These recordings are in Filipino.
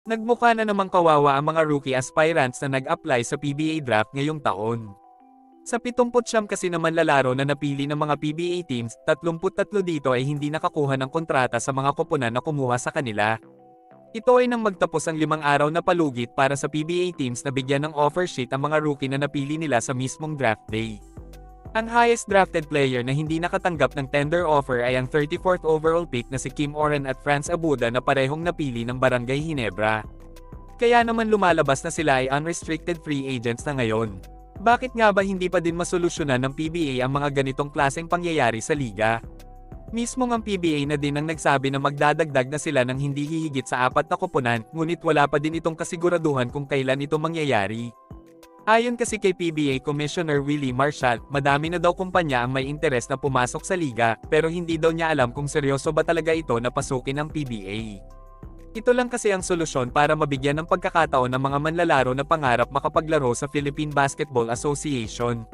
Nagmukha na namang kawawa ang mga rookie aspirants na nag-apply sa PBA draft ngayong taon. Sa 79 kasi naman lalaro na napili ng mga PBA teams, 33 dito ay hindi nakakuha ng kontrata sa mga koponan na kumuha sa kanila. Ito ay nang magtapos ang 5 araw na palugit para sa PBA teams na bigyan ng offer sheet ang mga rookie na napili nila sa mismong draft day. Ang highest drafted player na hindi nakatanggap ng tender offer ay ang 34th overall pick na si Kim Oren at Franz Abuda na parehong napili ng Barangay Ginebra. Kaya naman lumalabas na sila ay unrestricted free agents na ngayon. Bakit nga ba hindi pa din masolusyonan ng PBA ang mga ganitong klaseng pangyayari sa liga? Mismong ang PBA na din ang nagsabi na magdadagdag na sila ng hindi hihigit sa 4 na koponan, ngunit wala pa din itong kasiguraduhan kung kailan ito mangyayari. Ayon kasi kay PBA Commissioner Willie Marshall, madami na daw kumpanya ang may interes na pumasok sa liga, pero hindi daw niya alam kung seryoso ba talaga ito na pasukin ng PBA. Ito lang kasi ang solusyon para mabigyan ng pagkakataon ng mga manlalaro na pangarap makapaglaro sa Philippine Basketball Association.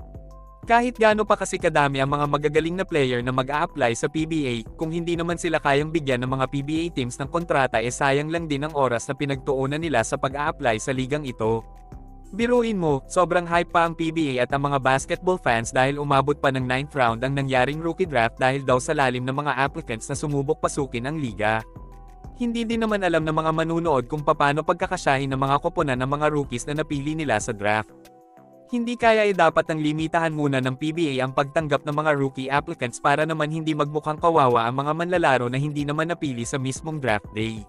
Kahit gaano pa kasi kadami ang mga magagaling na player na mag-a-apply sa PBA, kung hindi naman sila kayang bigyan ng mga PBA teams ng kontrata sayang lang din ang oras na pinagtuunan nila sa pag-a-apply sa ligang ito. Biruin mo, sobrang hype pa ang PBA at ang mga basketball fans dahil umabot pa ng 9th round ang nangyaring rookie draft dahil daw sa lalim ng mga applicants na sumubok pasukin ang liga. Hindi din naman alam ng mga manunood kung paano pagkakasyahin ng mga koponan ng mga rookies na napili nila sa draft. Hindi kaya dapat ang limitahan muna ng PBA ang pagtanggap ng mga rookie applicants para naman hindi magmukhang kawawa ang mga manlalaro na hindi naman napili sa mismong draft day.